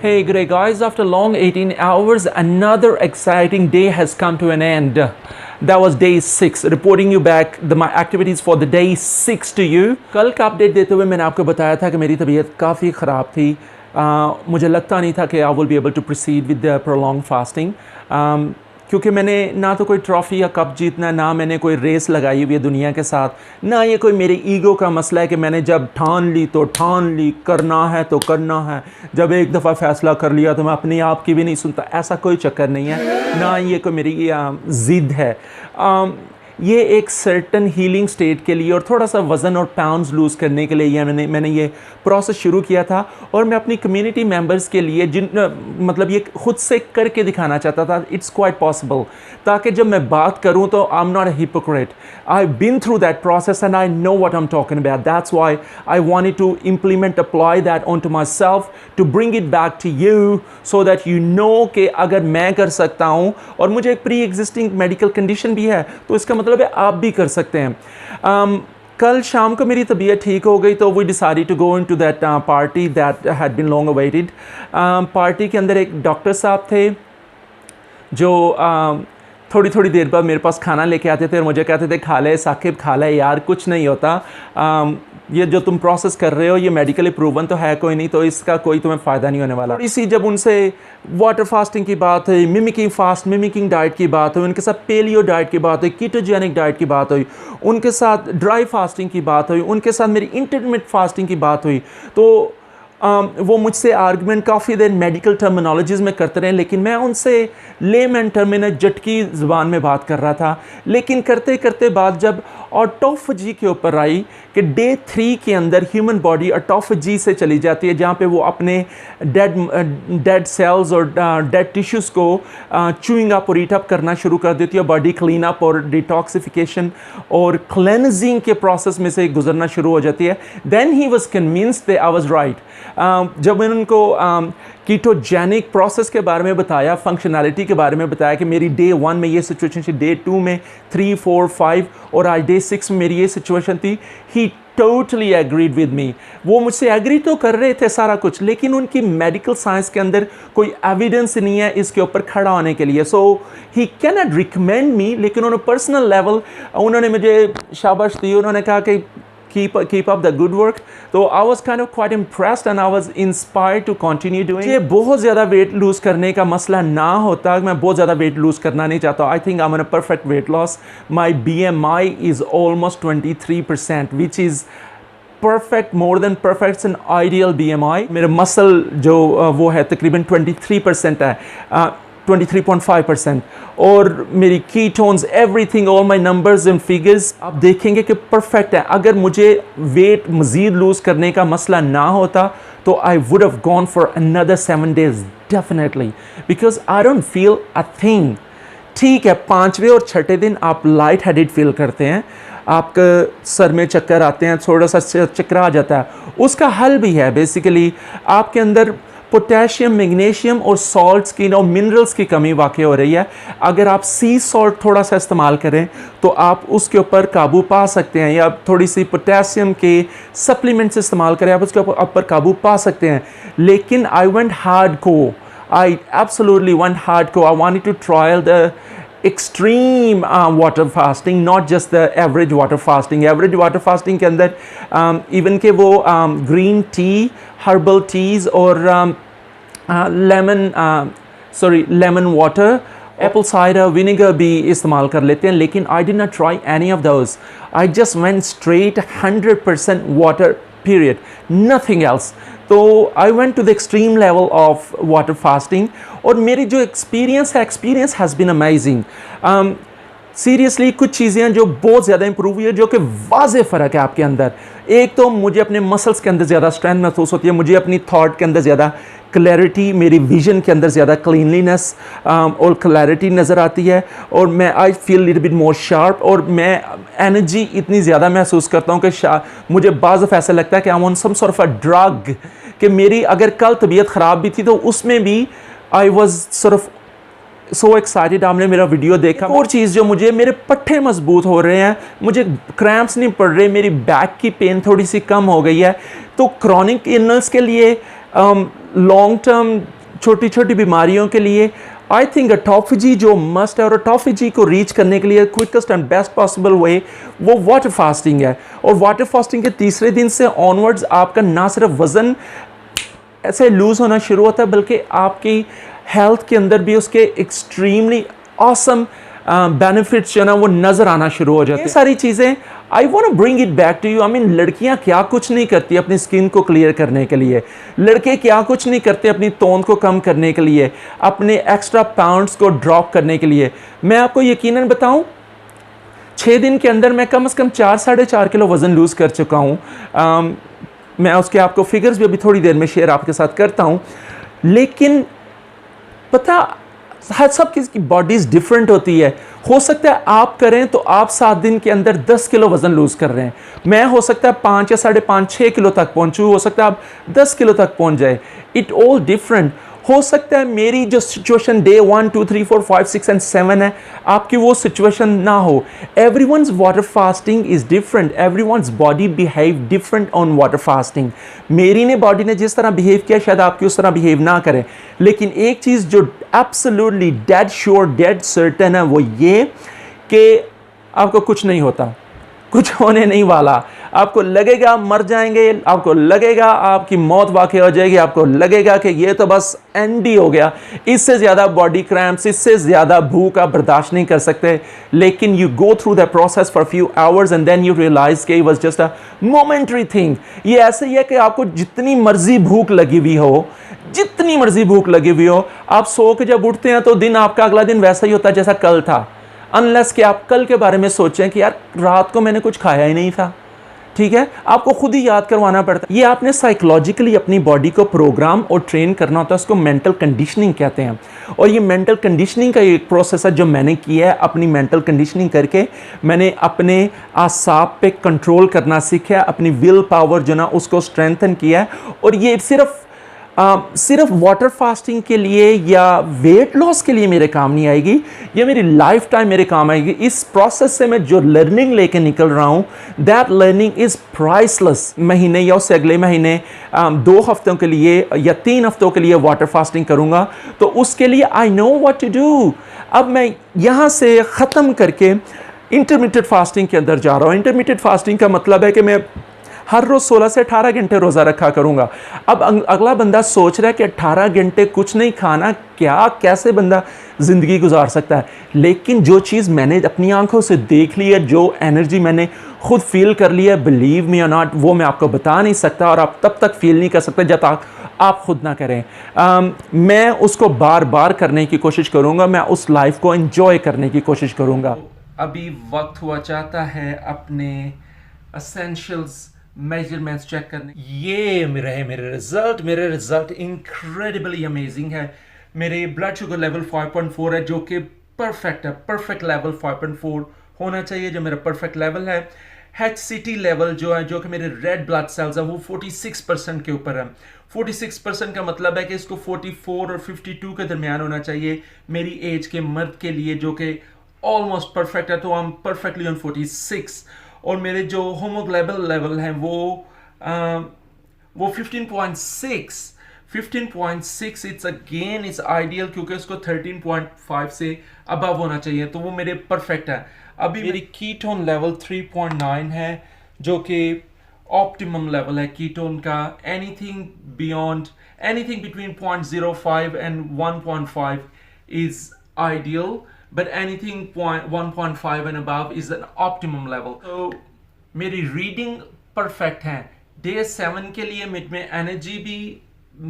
Hey, great guys, after long 18 hours, another exciting day has come to an end. That was day 6, reporting you back my activities for the day 6 to you. कल का update देते हुए मैंने आपको बताया था कि मेरी तबीयत काफ़ी ख़राब थी. मुझे लगता नहीं था कि I will be able to proceed with the prolonged fasting. क्योंकि मैंने ना तो कोई ट्रॉफ़ी या कप जीतना, ना मैंने कोई रेस लगाई हुई है दुनिया के साथ, ना ये कोई मेरे ईगो का मसला है कि मैंने जब ठान ली तो ठान ली, करना है तो करना है, जब एक दफ़ा फ़ैसला कर लिया तो मैं अपनी आप की भी नहीं सुनता. ऐसा कोई चक्कर नहीं है, ना ये कोई मेरी ज़िद है. ये एक सर्टन हीलिंग स्टेट के लिए और थोड़ा सा वज़न और पाउंड्स लूज़ करने के लिए मैंने ये प्रोसेस शुरू किया था. और मैं अपनी कम्युनिटी मेंबर्स के लिए मतलब ये खुद से करके दिखाना चाहता था. इट्स क्वाइट पॉसिबल, ताकि जब मैं बात करूं तो I am not a hypocrite. I have been through that process and I know what I am talking about. That's why I wanted to implement apply that on to myself, to bring it back to you, so that you know कि अगर मैं कर सकता हूँ और मुझे एक pre existing medical condition भी है तो इसका मतलब है आप भी कर सकते हैं. कल शाम को मेरी तबीयत ठीक हो गई तो we decided to go into that party that had been long awaited. Party के अंदर एक डॉक्टर साहब थे जो थोड़ी थोड़ी देर बाद मेरे पास खाना लेके आते थे और मुझे कहते थे खा ले साकिब, खा ले यार, कुछ नहीं होता. ये जो तुम प्रोसेस कर रहे हो ये मेडिकली प्रूवन तो है कोई नहीं, तो इसका कोई तुम्हें फ़ायदा नहीं होने वाला. इसी जब उनसे वाटर फास्टिंग की बात हुई, मिमिकिंग डाइट की बात हुई, उनके साथ पेलियो डाइट की बात हुई, कीटोजेनिक डाइट की बात हुई, उनके साथ ड्राई फास्टिंग की बात हुई, उनके साथ मेरी इंटरमिटेंट फास्टिंग की बात हुई, तो वो मुझसे आर्गुमेंट काफ़ी देर मेडिकल टर्मिनोलॉजीज़ में करते रहे, लेकिन मैं उनसे लेमन टर्मिनल जटकी ज़ुबान में बात कर रहा था. लेकिन करते करते बात जब ऑटोफेजी के ऊपर आई कि डे 3 के अंदर ह्यूमन बॉडी ऑटोफेजी से चली जाती है, जहाँ पे वो अपने डेड सेल्स और डेड टिश्यूज़ को चूइंग अप और ईट अप करना शुरू कर देती है. बॉडी क्लीन अप और डिटॉक्सिफिकेशन और क्लेंजिंग के प्रोसेस में से गुजरना शुरू हो जाती है. Then he was convinced that I was right. जब मैंने उनको कीटोजेनिक प्रोसेस के बारे में बताया, फंक्शनैलिटी के बारे में बताया कि मेरी डे 1 में ये सिचुएशन थी, डे 2 में 3, 4, 5 और आज डे 6 में मेरी ये सिचुएशन थी, ही टोटली एग्रीड विद मी. वो मुझसे एग्री तो कर रहे थे सारा कुछ, लेकिन उनकी मेडिकल साइंस के अंदर कोई एविडेंस नहीं है इसके ऊपर खड़ा होने के लिए. So he can not recommend me, लेकिन उन्होंने पर्सनल लेवल उन्होंने मुझे शाबाश दी. उन्होंने कहा कि keep up the good work. तो I was kind of quite impressed and I was inspired to continue doing. ये बहुत ज़्यादा वेट लूज़ करने का मसला ना होता, मैं बहुत ज़्यादा वेट लूज़ करना नहीं चाहता. I think I'm on a perfect weight loss. My BMI is almost 23%, which is perfect, more than perfect. It's an ideal BMI. मेरे मसल जो वो है तकरीबन 23% है, 23.5%. और मेरी ketones, everything, all my numbers and figures आप देखेंगे कि परफेक्ट है. अगर मुझे वेट मज़ीद लूज़ करने का मसला ना होता तो I would have gone for another 7 days definitely, because I don't feel a thing. ठीक है, 5वें और 6ठे दिन आप लाइट हेडेड फील करते हैं, आपके सर में चक्कर आते हैं, थोड़ा सा चक्कर आ जाता है. उसका हल भी है. बेसिकली आपके अंदर पोटेशियम, मैग्नीशियम और सॉल्ट्स की और मिनरल्स की कमी वाक़ई हो रही है. अगर आप सी सॉल्ट थोड़ा सा इस्तेमाल करें तो आप उसके ऊपर काबू पा सकते हैं, या थोड़ी सी पोटेशियम के सप्लीमेंट्स इस्तेमाल करें आप उसके ऊपर काबू पा सकते हैं. लेकिन I went hardcore. I absolutely went hardcore. I wanted to trial the extreme water fasting, not just the average water fasting. Average water fasting के अंदर even के वो green tea, herbal teas और lemon water, apple cider vinegar भी इस्तेमाल कर लेते हैं. लेकिन I did not try any of those. I just went straight 100% water, period, nothing else. तो I went to the extreme level of water fasting और मेरी जो experience has been amazing. Seriously कुछ चीज़ें जो बहुत ज़्यादा इंप्रूव हुई है, जो कि वाज़े फ़र्क है आपके अंदर. एक तो मुझे अपने मसल्स के अंदर ज़्यादा स्ट्रेंथ महसूस होती है, मुझे अपनी थॉट के अंदर ज़्यादा क्लैरिटी, मेरी विजन के अंदर ज़्यादा क्लीनलीनेस और क्लैरिटी नज़र आती है, और मैं I feel little bit more sharp, और मैं एनर्जी इतनी ज़्यादा महसूस करता हूँ कि मुझे बाज़ दफ़ा ऐसा लगता है कि I am on some sort of a drug, कि मेरी अगर कल तबीयत ख़राब भी थी तो उसमें भी I was sort of so excited. आपने मेरा वीडियो देखा. और चीज़ जो मुझे, मेरे पट्टे मजबूत हो रहे हैं, मुझे क्रैम्प्स नहीं पड़ रहे, मेरी बैक की पेन थोड़ी सी कम हो गई है. तो क्रॉनिक इलनेस के लिए लॉन्ग टर्म छोटी छोटी बीमारियों के लिए आई थिंक ऑटोफेजी जो मस्ट है, और ऑटोफेजी को रीच करने के लिए quickest and best possible way वो वाटर फास्टिंग है। और वाटर फास्टिंग के तीसरे दिन से ऑनवर्ड्स आपका ना सिर्फ वज़न ऐसे लूज़ होना शुरू होता है, बल्कि आपकी हेल्थ के अंदर भी उसके एक्सट्रीमली ऑसम बेनिफिट्स जो है ना वो नज़र आना शुरू हो जाते हैं। ये सारी चीज़ें I want to bring it back to you. I mean लड़कियां क्या कुछ नहीं करती अपनी स्किन को क्लियर करने के लिए, लड़के क्या कुछ नहीं करते अपनी तोंद को कम करने के लिए, अपने एक्स्ट्रा पाउंड्स को ड्रॉप करने के लिए। मैं आपको यकीनन बताऊं, 6 दिन के अंदर मैं कम से कम 4-4.5 किलो वज़न लूज़ कर चुका हूँ। मैं उसके आपको फिगर्स भी अभी थोड़ी देर में शेयर आपके साथ करता हूँ। लेकिन पता हर सब की बॉडीज़ डिफरेंट होती है। हो सकता है आप करें तो आप 7 दिन के अंदर 10 किलो वज़न लूज़ कर रहे हैं, मैं हो सकता है 5 या 5.5-6 किलो तक पहुंचूं, हो सकता है आप 10 किलो तक पहुंच जाए। It all different. हो सकता है मेरी जो सिचुएशन डे 1, 2, 3, 4, 5, 6 एंड 7 है, आपकी वो सिचुएशन ना हो। Everyone's water fasting is different, everyone's body behave different on water fasting. मेरी बॉडी ने जिस तरह बिहेव किया शायद आपकी उस तरह बिहेव ना करें, लेकिन एक चीज़ जो absolutely dead sure dead certain है वो ये कि आपको कुछ नहीं होता, कुछ होने नहीं वाला। आपको लगेगा मर जाएंगे, आपको लगेगा आपकी मौत वाक़ई हो जाएगी, आपको लगेगा कि ये तो बस एंड ही हो गया, इससे ज़्यादा बॉडी क्रैम्प्स, इससे ज़्यादा भूख आप बर्दाश्त नहीं कर सकते। लेकिन you go through the process for few hours and then you realise कि it was just a momentary thing. ये ऐसे ही है कि आपको जितनी मर्जी भूख लगी हुई हो, जितनी मर्जी भूख लगी हुई हो, आप सो के जब उठते हैं तो दिन आपका अगला दिन वैसा ही होता है जैसा कल था, अनलेस कि आप कल के बारे में सोचें कि यार रात को मैंने कुछ खाया ही नहीं था। ठीक है, आपको खुद ही याद करवाना पड़ता है। ये आपने साइकोलॉजिकली अपनी बॉडी को प्रोग्राम और ट्रेन करना होता है, उसको मेंटल कंडीशनिंग कहते हैं। और ये मेंटल कंडीशनिंग का एक प्रोसेस है जो मैंने किया है। अपनी मेंटल कंडीशनिंग करके मैंने अपने आसाब पे कंट्रोल करना सीखा है, अपनी विल पावर जो ना उसको स्ट्रेंथन किया है। और ये सिर्फ वाटर फास्टिंग के लिए या वेट लॉस के लिए मेरे काम नहीं आएगी, ये मेरी लाइफ टाइम मेरे काम आएगी। इस प्रोसेस से मैं जो लर्निंग लेके निकल रहा हूँ, दैट लर्निंग इज़ प्राइसलेस। महीने या उससे अगले महीने 2 हफ्तों के लिए या 3 हफ्तों के लिए वाटर फास्टिंग करूँगा, तो उसके लिए I know what to do. अब मैं यहाँ से ख़त्म करके इंटरमिटेड फास्टिंग के अंदर जा रहा हूँ। इंटरमिटेड फास्टिंग का मतलब है कि मैं हर रोज़ 16 से 18 घंटे रोज़ा रखा करूँगा। अब अगला बंदा सोच रहा है कि 18 घंटे कुछ नहीं खाना, क्या कैसे बंदा ज़िंदगी गुजार सकता है? लेकिन जो चीज़ मैंने अपनी आंखों से देख ली है, जो एनर्जी मैंने खुद फील कर ली है, बिलीव मी और नॉट, वो मैं आपको बता नहीं सकता और आप तब तक फील नहीं कर सकते जब तक आप खुद ना करें। मैं उसको बार बार करने की कोशिश करूँगा, मैं उस लाइफ को एंजॉय करने की कोशिश करूँगा। अभी वक्त हुआ चाहता है अपने एसेंशियल्स मेजरमेंट्स चेक करने। ये मेरे रिजल्ट इनक्रेडिबली अमेजिंग है। मेरे ब्लड शुगर लेवल 5.4 है, जो कि परफेक्ट है। परफेक्ट लेवल 5.4 होना चाहिए, जो मेरा परफेक्ट लेवल है। HCT लेवल जो है, जो कि मेरे रेड ब्लड सेल्स है, वो 46% के ऊपर है। 46% का मतलब है कि इसको 44 और 52 के दरमियान होना चाहिए मेरी एज के मर्द के लिए, जो कि ऑलमोस्ट परफेक्ट है। तो आई एम परफेक्टली ऑन 46। और मेरे जो होमोग्लोबिन लेवल हैं वो 15.6 इट्स आइडियल, क्योंकि उसको 13.5 से अबव होना चाहिए, तो वो मेरे परफेक्ट है। अभी मेरी कीटोन लेवल 3.9 है, जो कि ऑप्टिमम लेवल है कीटोन का। Anything between 0.05 and 1.5 is ideal, but anything 1.5 and above is an optimum level. So मेरी रीडिंग परफेक्ट है। डे 7 के लिए मुझ में एनर्जी भी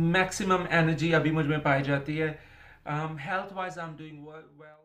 मैक्सिमम एनर्जी अभी मुझ में पाई जाती है। Health wise I am doing well.